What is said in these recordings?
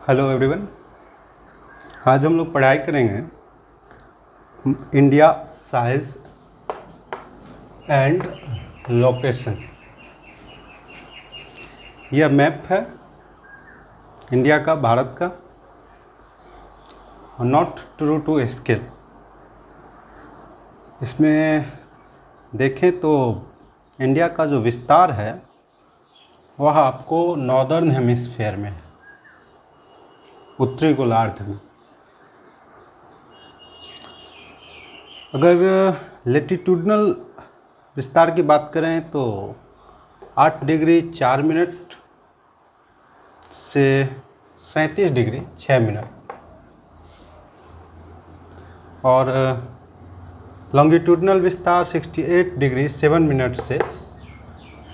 Hello everyone. आज हम लोग पढ़ाई करेंगे इंडिया साइज एंड लोकेशन। यह मैप है इंडिया का, भारत का, नॉट ट्रू टू स्केल। इसमें देखें तो इंडिया का जो विस्तार है वह आपको नॉर्दर्न हेमिस्फीयर में है, उत्तरी गोलार्ध में। अगर लेटिट्यूडनल विस्तार की बात करें तो 8 डिग्री 4 मिनट से 37 डिग्री 6 मिनट, और लॉन्गिट्यूडनल विस्तार 68 डिग्री 7 मिनट से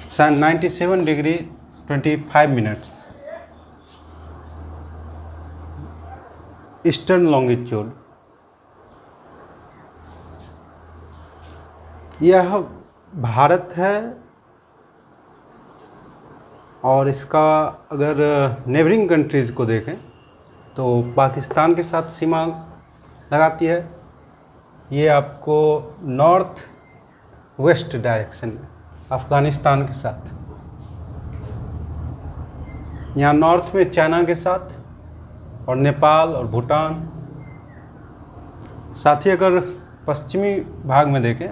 97 डिग्री 25 मिनट्स। ईस्टर्न लॉन्गिट्यूड यह भारत है, और इसका अगर नेबरिंग कंट्रीज़ को देखें तो पाकिस्तान के साथ सीमा लगाती है। ये आपको नॉर्थ वेस्ट डायरेक्शन में अफ़गानिस्तान के साथ, यहाँ नॉर्थ में चाइना के साथ, और नेपाल और भूटान। साथ ही अगर पश्चिमी भाग में देखें,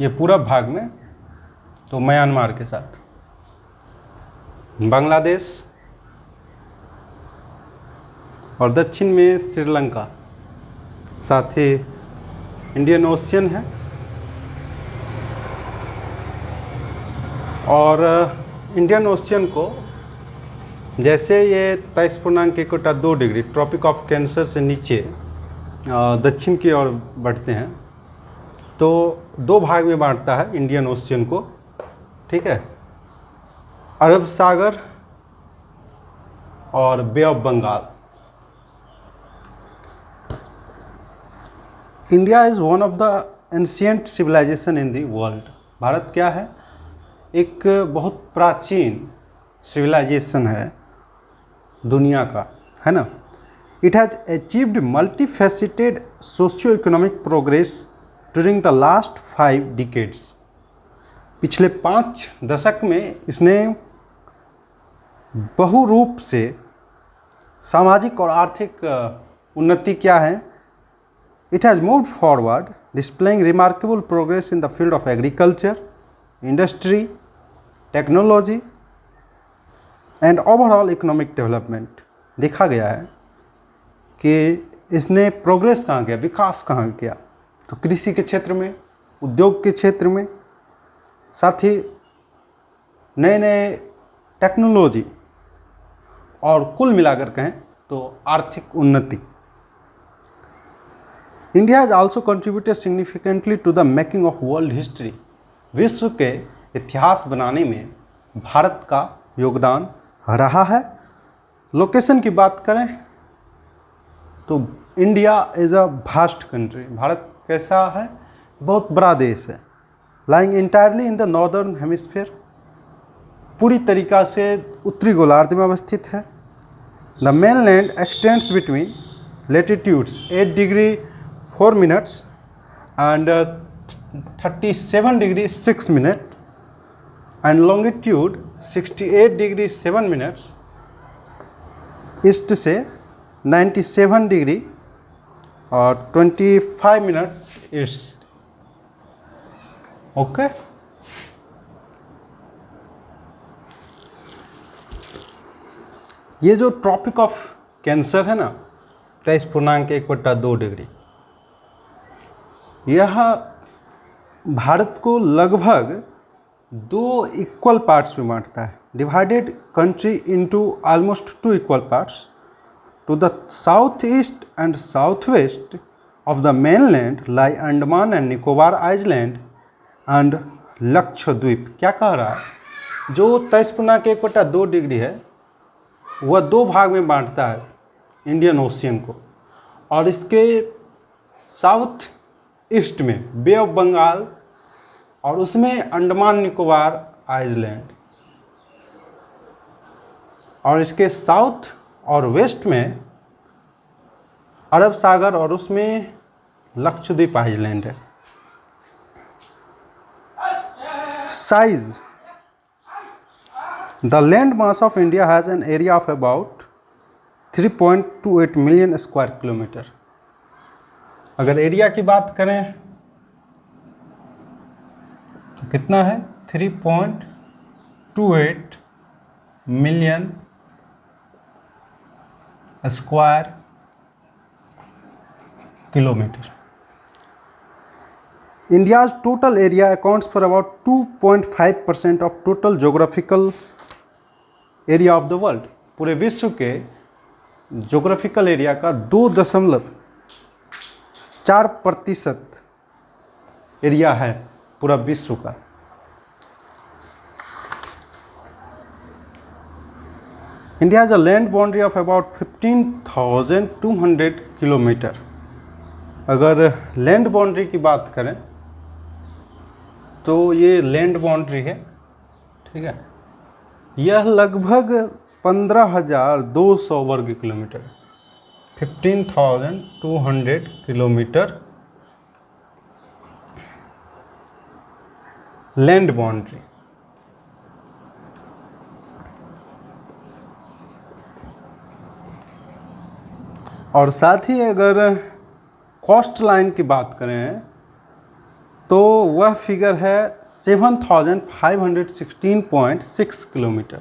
ये पूरब भाग में, तो म्यांमार के साथ, बांग्लादेश, और दक्षिण में श्रीलंका। साथ ही इंडियन ओशियन है, और इंडियन ओशियन को जैसे ये 23.1 डिग्री ट्रॉपिक ऑफ कैंसर से नीचे दक्षिण की ओर बढ़ते हैं, तो 2 भाग में बांटता है इंडियन ओशियन को, ठीक है। अरब सागर और bay of Bengal. India is one of the ancient civilization in the world. Bharat क्या है? एक बहुत प्राचीन सिविलाइजेशन है दुनिया का, है ना। It has achieved multi faceted socio economic progress during the last 5 decades. पिछले 5 दशक में इसने बहुरूप से सामाजिक और आर्थिक उन्नति क्या है। It has moved forward displaying remarkable progress in the field of agriculture, industry, technology and overall economic development. देखा गया है कि इसने प्रोग्रेस कहाँ किया, विकास कहाँ किया, तो कृषि के क्षेत्र में, उद्योग के क्षेत्र में, साथ ही नए नए टेक्नोलॉजी, और कुल मिलाकर कहें तो आर्थिक उन्नति। India has also contributed significantly to the making of world history. विश्व के इतिहास बनाने में भारत का योगदान रहा है। लोकेशन की बात करें तो India is a vast country. Bharat कैसा है? बहुत बड़ा देश है। Lying entirely in the northern hemisphere, पूरी तरीक़ा से उत्तरी गोलार्ध में अवस्थित है। The main land x tends between latitudes 8 degree 4 minutes and 37 degree 6 minute and longitude 68 degree 7 minutes east से 97 डिग्री और 25 मिनट ईस्ट। ओके, ये जो ट्रॉपिक ऑफ कैंसर है ना, 23.1 डिग्री, यह भारत को लगभग 2 इक्वल पार्ट्स में बांटता है। Divided country into almost 2 equal parts. To the south east and south west of the mainland lie Andaman and Nicobar island and Lakshadweep. क्या कह रहा है? जो 23.1 डिग्री है वह 2 भाग में बांटता है इंडियन ओशियन को, और इसके साउथ ईस्ट में बे ऑफ बंगाल, और उसमें अंडमान निकोबार आइलैंड, और इसके साउथ और वेस्ट में अरब सागर और उसमें लक्षद्वीप आइलैंड है। Size, the land mass of India has an area of about 3.28 million square kilometre. अगर एरिया की बात करें तो कितना है, 3.28 million square kilometre. India's total area accounts for about 2.5% of total geographical area of the world। पूरे विश्व के जोग्राफिकल एरिया का 2.4% एरिया है पूरा विश्व का। India has a land boundary of about 15,200 kilometre. अगर लैंड बाउंड्री की बात करें तो ये लैंड बाउंड्री है, ठीक है, यह लगभग 15,200 वर्ग किलोमीटर, 15,200 किलोमीटर लैंड बाउंड्री। और साथ ही अगर कोस्ट लाइन की बात करें तो वह फिगर है 7,516.6 किलोमीटर,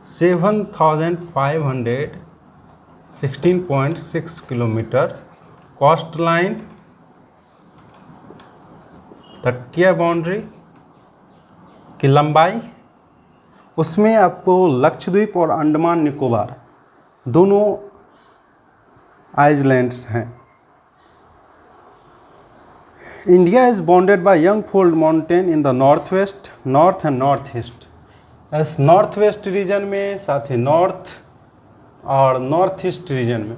7,516.6 किलोमीटर कोस्ट लाइन, तटीय बाउंड्री की लंबाई। उसमें आपको लक्षद्वीप और अंडमान निकोबार दोनों आइलैंड्स हैं। India is bounded by Youngfold Mountain in the northwest, north and northeast। इस नॉर्थ वेस्ट रीजन में, साथ ही नॉर्थ और नॉर्थ ईस्ट रीजन में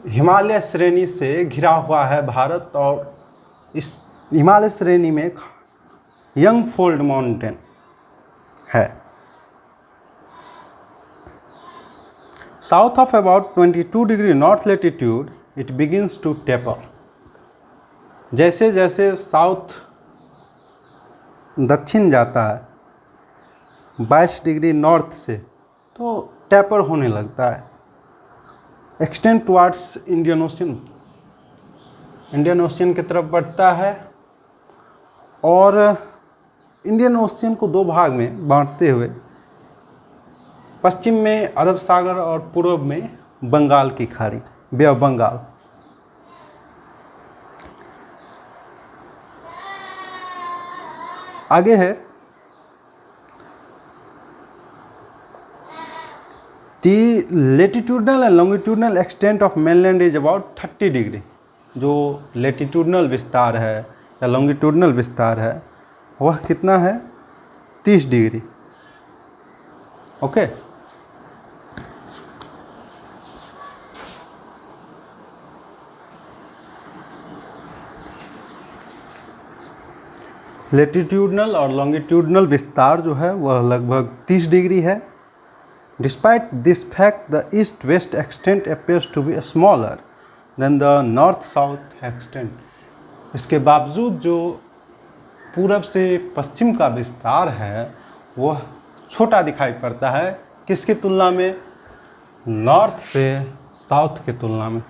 हिमालय श्रेणी से घिरा हुआ है भारत, और इस हिमालय श्रेणी में यंगफोल्ड माउंटेन है। South of about 22 degree north latitude it begins to taper. जैसे जैसे साउथ दक्षिण जाता है 22 डिग्री नॉर्थ से, तो टेपर होने लगता है, extend towards Indian ocean, Indian ocean की तरफ बढ़ता है। और इंडियन ओशन को दो भाग में बांटते हुए पश्चिम में अरब सागर और पूर्व में बंगाल की खाड़ी, बे ऑफ बंगाल। आगे है the latitudinal and longitudinal extent of mainland is about 30 degree. जो लेटीट्यूडनल विस्तार है या लॉन्गिट्यूडनल विस्तार है वह कितना है, 30 डिग्री। ओके, लेटीट्यूडनल और लॉन्गिट्यूडनल विस्तार जो है वह लगभग 30 डिग्री है। Despite this fact the east west extent appears to be smaller than the north south extent. इसके बावजूद जो पूरब से पश्चिम का विस्तार है वह छोटा दिखाई पड़ता है, किसकी तुलना में, नॉर्थ से साउथ की तुलना में।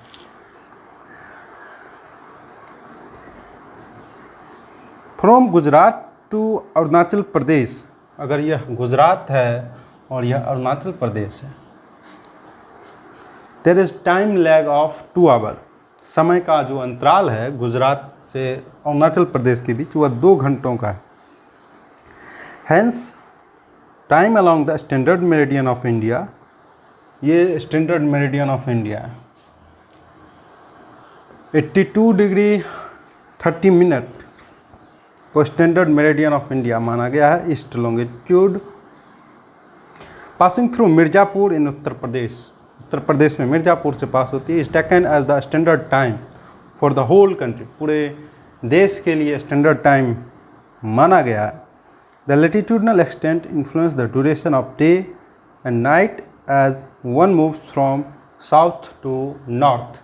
फ्रॉम गुजरात टू अरुणाचल प्रदेश, अगर यह गुजरात है और यह अरुणाचल प्रदेश है, there is time lag of 2 hour. समय का जो अंतराल है गुजरात से अरुणाचल प्रदेश के बीच वह 2 घंटों का है। Hence time along the standard meridian of India, ये स्टैंडर्ड मेरिडियन ऑफ इंडिया है, 82 डिग्री 30 मिनट को स्टैंडर्ड मेरिडियन ऑफ इंडिया माना गया है, east longitude. Passing through Mirzapur in Uttar Pradesh, Uttar Pradesh में मिर्ज़ापुर से पास होती है, is taken as the standard time for the whole country, पूरे देश के लिए स्टैंडर्ड टाइम माना गया है। The latitudinal extent influence the duration of day and night as one moves from south to north.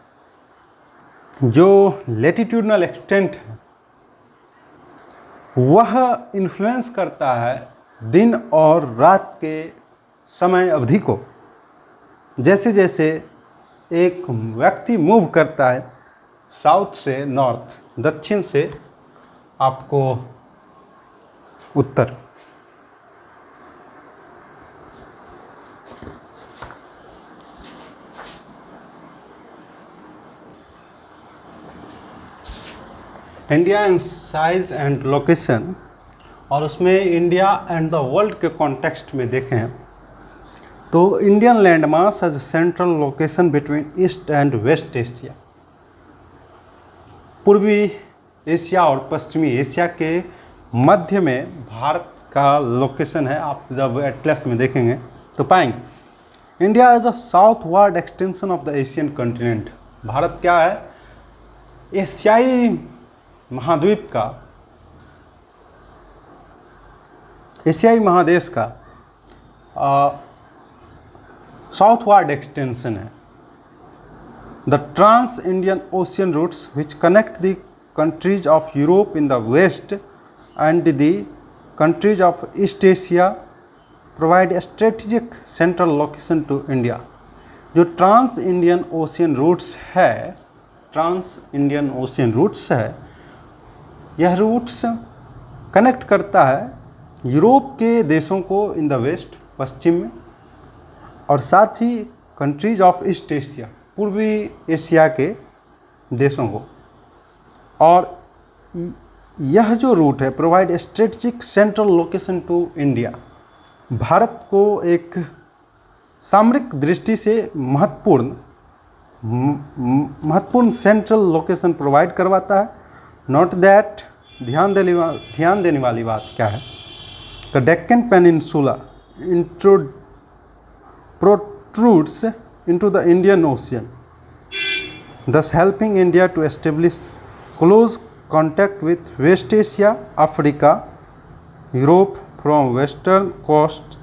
जो लेटिट्यूडनल एक्सटेंट है वह इन्फ्लुएंस करता है दिन और रात के समय अवधि को। जैसे जैसे एक व्यक्ति मूव करता है साउथ से नॉर्थ, दक्षिण से आपको उत्तर, India in size and location, और उसमें इंडिया एंड द वर्ल्ड के कॉन्टेक्स्ट में देखें तो Indian land mass has central location between east and west Asia. पूर्वी एशिया और पश्चिमी एशिया के मध्य में भारत का लोकेशन है। आप जब एटलस में देखेंगे तो पाएंगे India as a southward extension of the Asian continent. Bharat क्या है? एशियाई महाद्वीप का, एशियाई महादेश का साउथवर्ड एक्सटेंशन है। The trans Indian Ocean routes which connect the countries of Europe in the west and the countries of East Asia provide a strategic central location to India. जो ट्रांस इंडियन ओशियन रूट्स है, trans Indian Ocean routes है, यह roots connect करता है Europe के देशों को इन the waste, पश्चिम में, और साथ ही कंट्रीज ऑफ ईस्ट एशिया, पूर्वी एशिया के देशों को। और यह जो रूट है provide a strategic central location to India, Bharat को एक सामरिक दृष्टि से महत्वपूर्ण सेंट्रल लोकेशन प्रोवाइड करवाता है। नोट दैट, ध्यान देने वाली बात क्या है? The Deccan peninsula protrudes into the Indian Ocean, thus helping India to establish close contact with West Asia, Africa, Europe from western coast,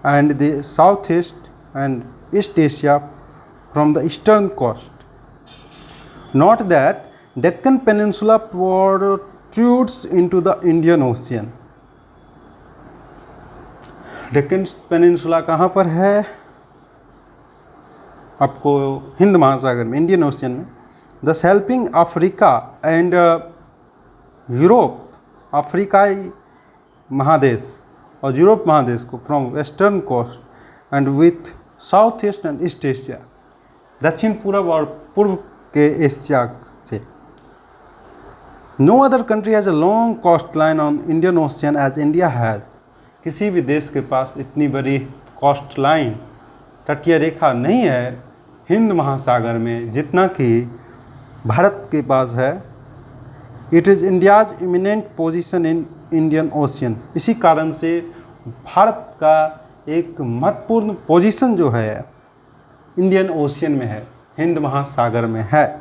and the Southeast and East Asia from the eastern coast. Note that Deccan Peninsula protrudes into the Indian Ocean. Deccan peninsula कहाँ पर है? आपको हिंद महासागर में, Indian ocean में। दस helping Africa and Europe, अफ्रीकाई महादेश और यूरोप महादेश को from western coast and with south east and east Asia, दक्षिण पूर्व और पूर्व के एशिया से। No other country has a long coast line on Indian ocean as India has. किसी भी देश के पास इतनी बड़ी कोस्ट लाइन, तटीय रेखा नहीं है हिंद महासागर में जितना कि भारत के पास है। It is India's eminent position in Indian ocean. इसी कारण से भारत का एक महत्वपूर्ण पोजीशन जो है इंडियन ओशियन में है, हिंद महासागर में है।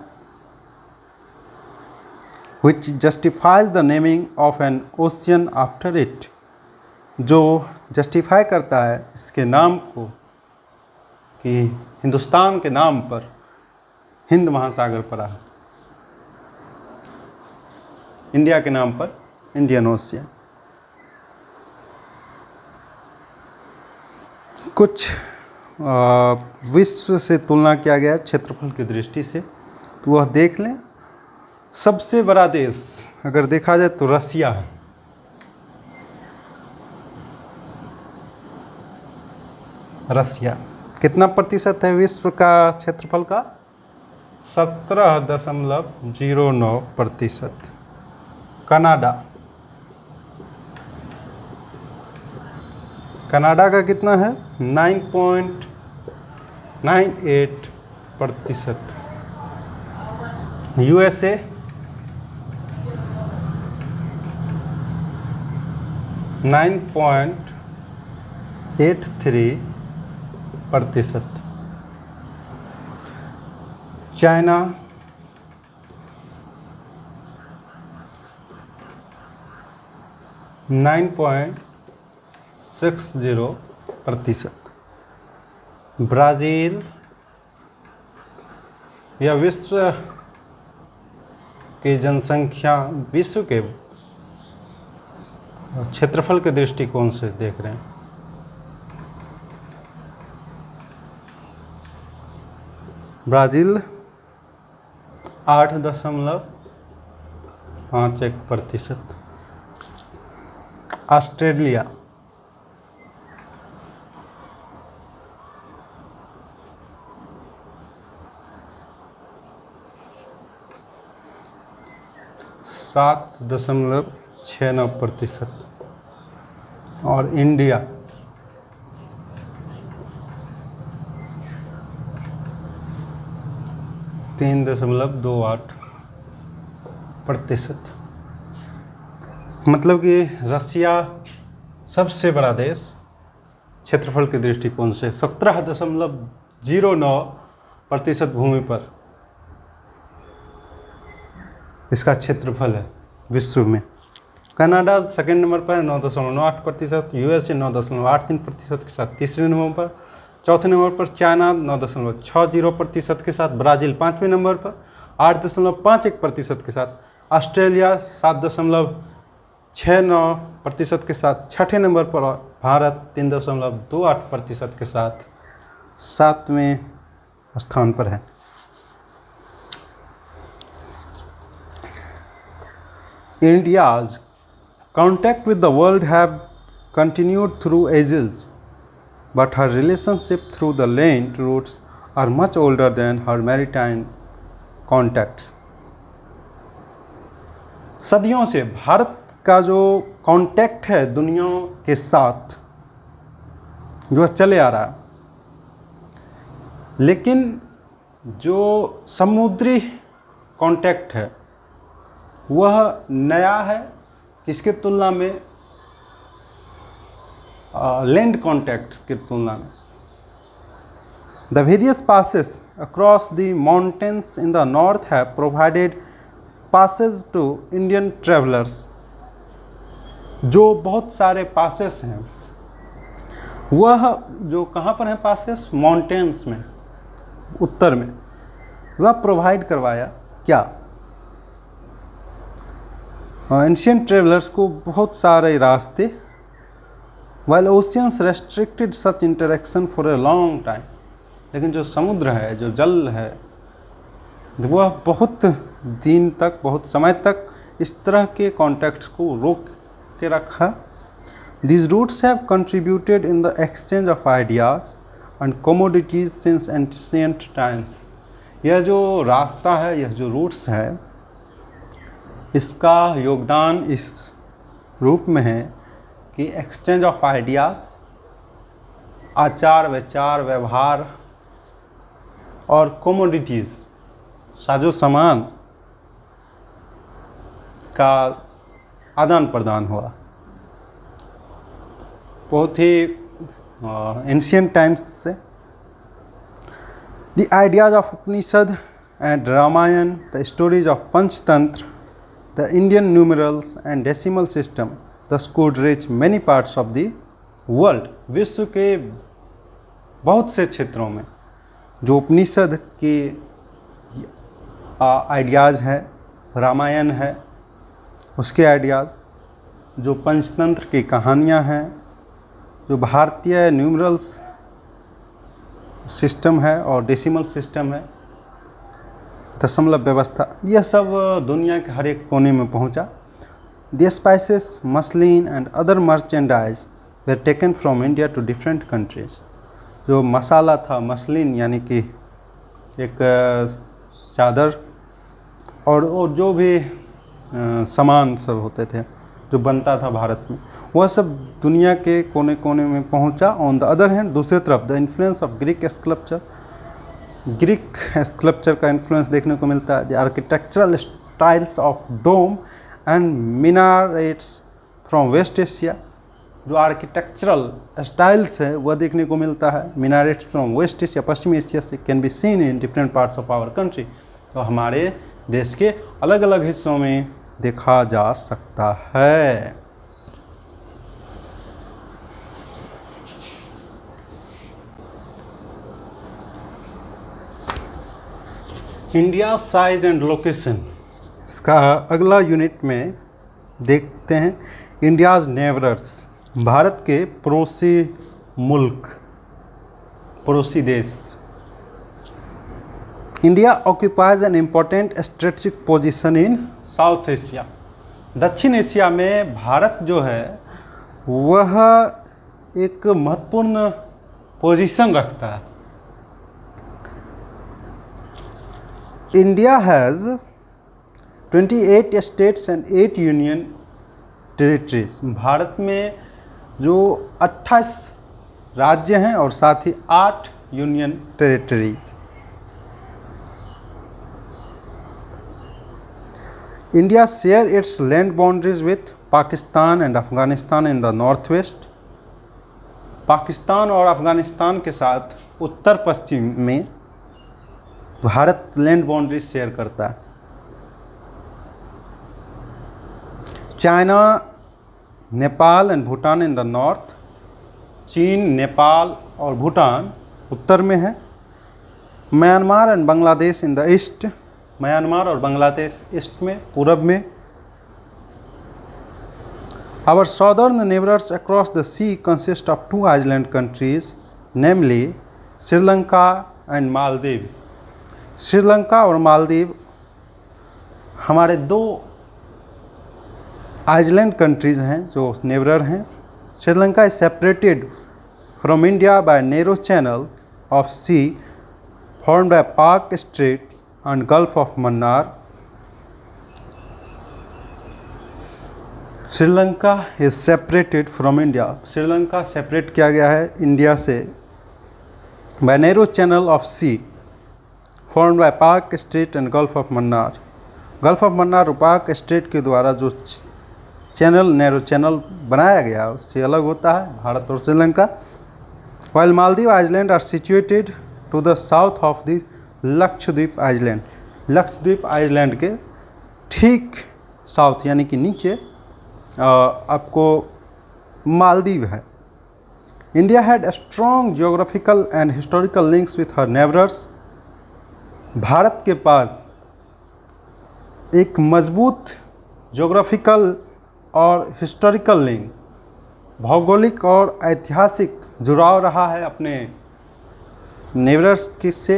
which justifies the naming of an ocean after it, जो जस्टिफाई करता है इसके नाम को कि हिंदुस्तान के नाम पर हिंद महासागर पड़ा है, इंडिया के नाम पर इंडियन ओशियन। कुछ विश्व से तुलना किया गया क्षेत्रफल की दृष्टि से, तो वह देख लें। सबसे बड़ा देश अगर देखा जाए तो रसिया है। रसिया कितना प्रतिशत है विश्व का क्षेत्रफल का? 17.09%। कनाडा का कितना है? 9.98%। यूएसए 9.83%। चाइना 9.60%। ब्राज़ील या विश्व की जनसंख्या, विश्व के क्षेत्रफल के दृष्टिकोण से देख रहे हैं, ब्राज़ील 8.51%, ऑस्ट्रेलिया 7.69% और इंडिया 3.28%। मतलब कि रसिया सबसे बड़ा देश क्षेत्रफल के दृष्टिकोण से 17.09% भूमि पर इसका क्षेत्रफल है विश्व में। कनाडा सेकेंड नंबर पर 9.98%, यूएसए 9.83% के साथ तीसरे नंबर पर, चौथे नंबर पर चाइना 9.60% के साथ, ब्राज़ील पाँचवें नंबर पर 8.51% के साथ, ऑस्ट्रेलिया 7.69% के साथ छठे नंबर पर, भारत 3.28% के साथ सातवें स्थान पर है। India's contact with the world have continued through ages, but her relationship through the land routes are much older than her maritime contacts. सदियों से भारत का जो कांटेक्ट है दुनिया के साथ जो चले आ रहा है, लेकिन जो समुद्री कांटेक्ट है वह नया है किसके तुलना में, लैंड कॉन्टैक्ट्स की तुलना में। The various passes across the mountains in the north have provided passes to Indian travellers. जो बहुत सारे पासेस हैं वह जो कहाँ पर हैं पासेस, माउंटेन्स में, उत्तर में, वह प्रोवाइड करवाया क्या, एंशियंट ट्रेवलर्स को बहुत सारे रास्ते, while oceans restricted such interaction for a long time. लेकिन जो समुद्र है, जो जल है, वह बहुत दिन तक, बहुत समय तक इस तरह के कॉन्टैक्ट्स को रोक के रखा। These routes have contributed in the exchange of ideas and commodities since ancient times. यह जो रास्ता है, यह जो रूट्स है, इसका योगदान इस रूप में है कि एक्सचेंज ऑफ आइडियाज़, आचार विचार व्यवहार और कमोडिटीज़, साजो सामान का आदान प्रदान हुआ। बहुत ही एंशियंट टाइम्स से the ideas of Upanishad and Ramayana, the stories of Panchatantra, the Indian numerals and decimal system thus could reach many parts of the world. विश्व के बहुत से क्षेत्रों में जो उपनिषद के आइडियाज़ हैं, रामायण है उसके आइडियाज़, जो पंचतंत्र की कहानियाँ हैं, जो भारतीय न्यूमरल्स सिस्टम है और डेसिमल सिस्टम है, दशमलव व्यवस्था, यह सब दुनिया के हर एक कोने में पहुंचा। The spices, muslin and other merchandise were taken from India to different countries. जो मसाला था, मसलिन यानी कि एक चादर, और जो भी सामान सब होते थे जो बनता था भारत में, वह सब दुनिया के कोने कोने में पहुंचा। ऑन द अदर हैंड, दूसरी तरफ the influence of Greek sculpture, Greek sculpture का इन्फ्लुएंस देखने को मिलता है। The architectural styles of dome and minarets from west Asia, जो आर्किटेक्चरल स्टाइल्स है वह देखने को मिलता है मिनारेट्स फ्रॉम वेस्ट एशिया, पश्चिमी एशिया से, can be seen in different parts of our country. तो हमारे देश के अलग अलग हिस्सों में देखा जा सकता है। इंडिया साइज एंड लोकेशन, इसका अगला यूनिट में देखते हैं इंडियाज़ नेबरर्स, भारत के पड़ोसी मुल्क, पड़ोसी देश। India occupies an important strategic position in south Asia, दक्षिण एशिया में भारत जो है वह एक महत्वपूर्ण पोजीशन रखता है। India has 28 states and 8 union territories, Bharat में जो 28 राज्य हैं और साथ ही 8 union territories. India share its land boundaries with Pakistan and Afghanistan in the north west, Pakistan और अफगानिस्तान के साथ उत्तर पश्चिम में भारत लैंड बाउंड्री शेयर करता है। China, Nepal and Bhutan in the north, चीन, नेपाल और भूटान उत्तर में है। Myanmar and Bangladesh in the east, Myanmar और बांग्लादेश ईस्ट में, पूरब में। Our southern neighbors across the sea consist of 2 island countries, namely Sri Lanka and Maldives. Sri Lanka और मालदीव हमारे 2 आइलैंड कंट्रीज़ हैं जो नेबरर हैं। Sri Lanka is separated from India by narrow channel of sea formed by Palk strait and gulf of Mannar. Sri Lanka is separated from India, Sri Lanka separate किया गया है India से by narrow channel of sea formed by Palk strait and gulf of Mannar. Gulf of Mannar और Palk straight के द्वारा जो channel, narrow channel बनाया गया उससे अलग होता है भारत और Sri Lanka. While Maldives island are situated to the south of the Lakshadweep island, Lakshadweep island के ठीक साउथ यानी कि नीचे आपको मालदीव है। India had strong geographical and historical links with her neighbours, Bharat के पास एक मजबूत ज्योग्राफिकल और हिस्टोरिकल लिंक, भौगोलिक और ऐतिहासिक जुड़ाव रहा है अपने नेबरर्स से।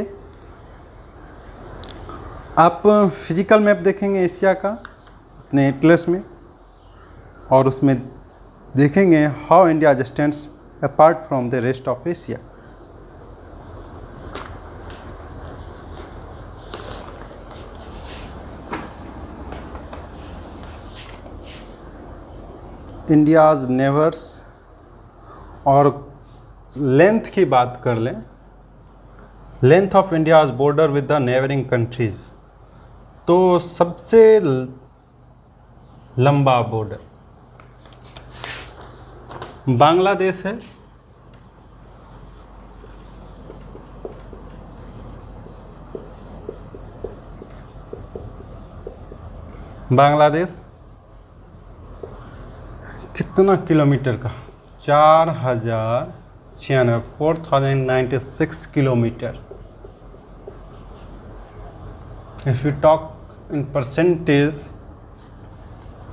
आप फिजिकल मैप देखेंगे एशिया का अपने एटलस में और उसमें देखेंगे how India stands apart from the rest of Asia. India's neighbours और लेंथ की बात कर लें, length of India's border with the neighbouring countries, तो सबसे लंबा बॉर्डर बांग्लादेश है। बांग्लादेश कितना किलोमीटर का, 4096 kilometre. If you talk in percentage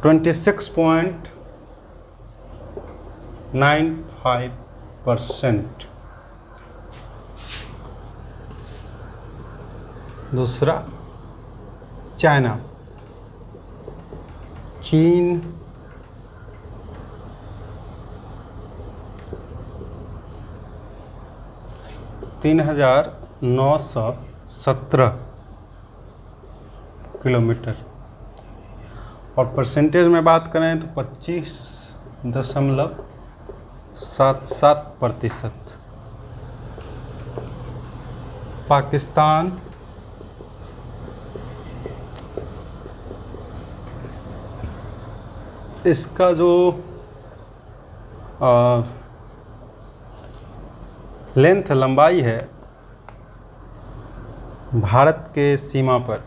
26.95%। दूसरा चाइना, चीन 3917 किलोमीटर। और परसेंटेज में बात करें तो 25.77%। पाकिस्तान इसका जो लेंथ लंबाई है भारत के सीमा पर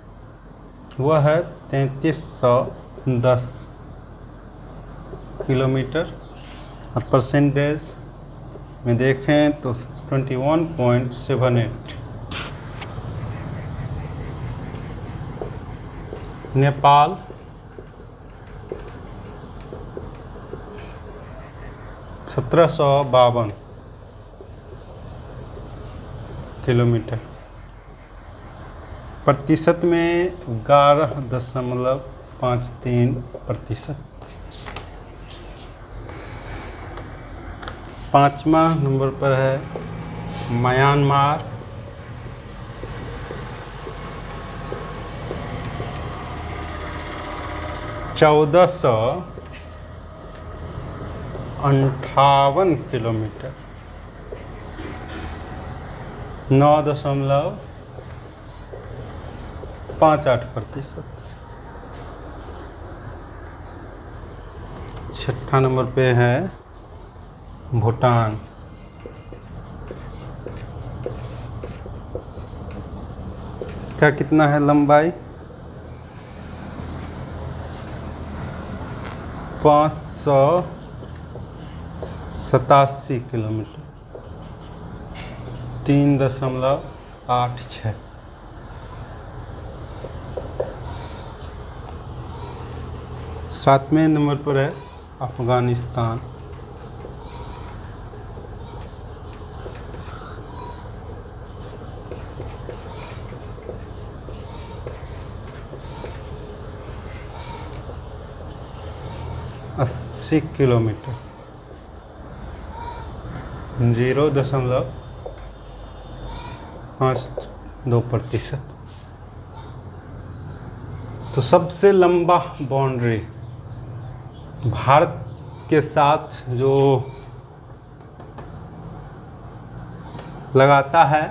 वह है 3310 किलोमीटर। और परसेंटेज में देखें तो 21.78। नेपाल, सत्रह सौ 52 किलोमीटर। प्रतिशत में 11.53%। पाँचवा नंबर पर है म्यांमार, 1458 किलोमीटर, 9.58%। छठा नंबर पे है भूटान, इसका कितना है लंबाई? 587 किलोमीटर, 3.86। सातवें नंबर पर है अफगानिस्तान, अस्सी किलोमीटर, 0.52%। तो सबसे लंबा बाउंड्री भारत के साथ जो लगाता है,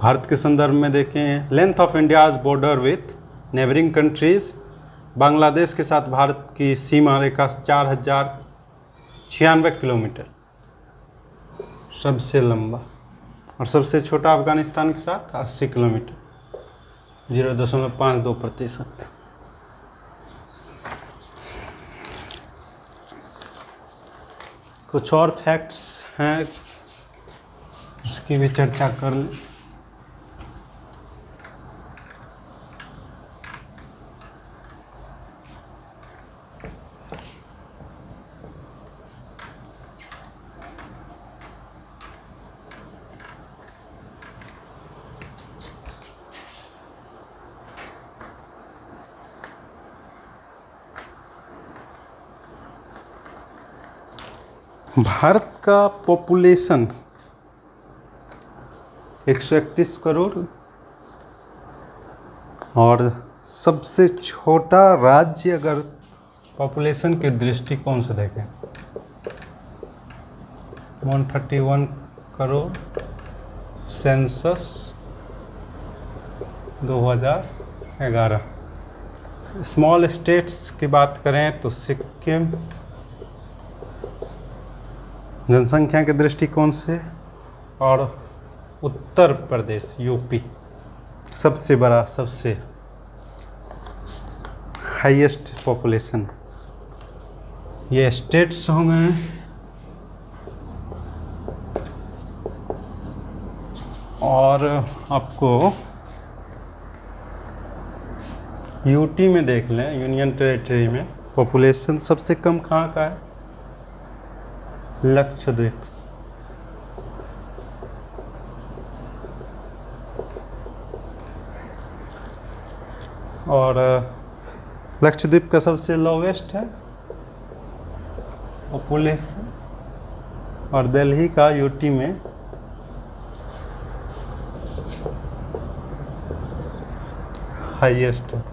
भारत के संदर्भ में देखें, length of India's border with neighbouring countries, Bangladesh के साथ भारत की सीमा रेखा 4096 किलोमीटर, सबसे लंबा। और सबसे छोटा अफगानिस्तान के साथ 80 किलोमीटर, 0.52%। कुछ और फैक्ट्स हैं, उसकी भी चर्चा कर लें। भारत का पॉपुलेशन 131 करोड़, और सबसे छोटा राज्य अगर पॉपुलेशन के दृष्टिकोण से देखें 131 करोड़, सेंसस 2011। स्मॉल स्टेट्स की बात करें तो सिक्किम जनसंख्या के दृष्टिकोण से, और उत्तर प्रदेश यूपी सबसे बड़ा, सबसे हाईएस्ट पॉपुलेशन। ये स्टेट्स हो गए। और आपको यूटी में देख लें, यूनियन टेरिटरी में पॉपुलेशन सबसे कम कहाँ का है? लक्षद्वीप। और लक्षद्वीप का सबसे लोवेस्ट है पॉपुलेशन, और दिल्ली का यूटी में हाईएस्ट है।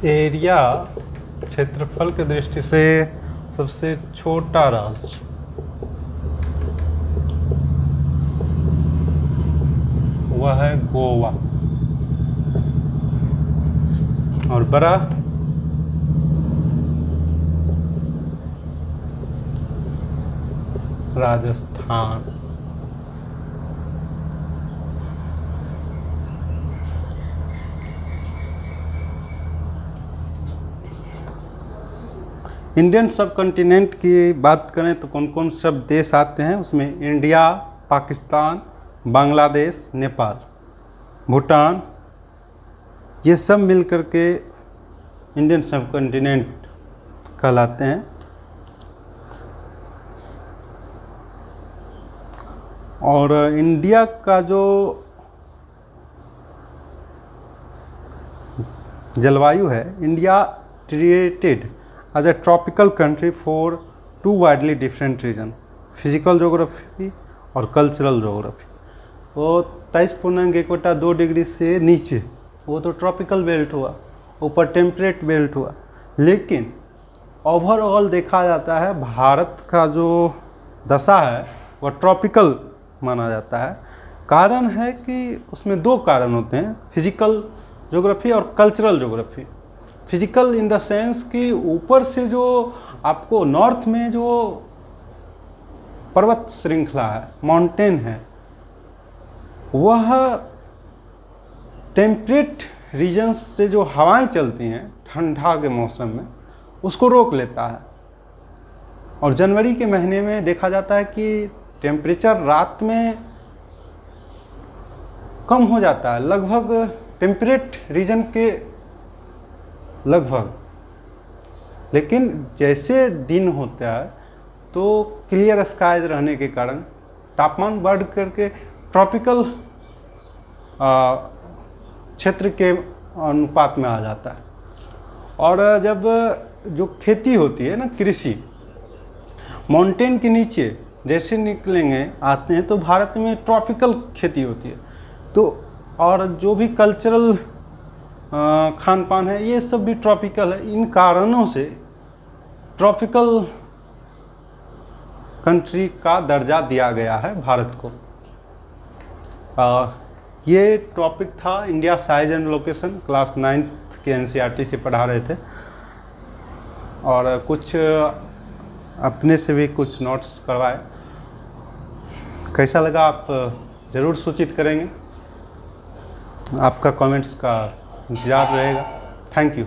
एरिया, क्षेत्रफल के दृष्टि से सबसे छोटा राज्य वह है गोवा, और बड़ा राजस्थान। इंडियन सब कॉन्टिनेंट की बात करें तो कौन कौन सब देश आते हैं उसमें? इंडिया, पाकिस्तान, बांग्लादेश, नेपाल, भूटान, ये सब मिलकर के इंडियन सब कॉन्टिनेंट कहलाते हैं। और इंडिया का जो जलवायु है, India treated as a tropical country for two widely different region, physical geography और कल्चरल जोग्राफी। तो 23.1 डिग्री से नीचे वो तो ट्रॉपिकल बेल्ट हुआ, ऊपर टेम्परेट बेल्ट हुआ। लेकिन ओवरऑल देखा जाता है भारत का जो दशा है वह ट्रॉपिकल माना जाता है। कारण है कि उसमें दो कारण होते हैं, फिजिकल ज्योग्राफी और cultural geography. Physical in the sense कि ऊपर से जो आपको नॉर्थ में जो पर्वत श्रृंखला है, माउंटेन है, वह टेम्परेट रीजन्स से जो हवाएं चलती हैं ठंडा के मौसम में उसको रोक लेता है। और जनवरी के महीने में देखा जाता है कि टेम्परेचर रात में कम हो जाता है, लगभग टेम्परेट रीजन के लगभग। लेकिन जैसे दिन होता है तो क्लियर स्काइज रहने के कारण तापमान बढ़ करके ट्रॉपिकल क्षेत्र के अनुपात में आ जाता है। और जब जो खेती होती है ना, कृषि, माउंटेन के नीचे जैसे निकलेंगे आते हैं तो भारत में ट्रॉपिकल खेती होती है। तो और जो भी कल्चरल खान पान है ये सब भी ट्रॉपिकल है। इन कारणों से ट्रॉपिकल कंट्री का दर्जा दिया गया है भारत को। ये टॉपिक था India size and location, class 9th के NCERT से पढ़ा रहे थे। और कुछ अपने से भी कुछ नोट्स करवाए। कैसा लगा आप ज़रूर सूचित करेंगे, आपका कमेंट्स का इंतज़ार रहेगा। Thank you.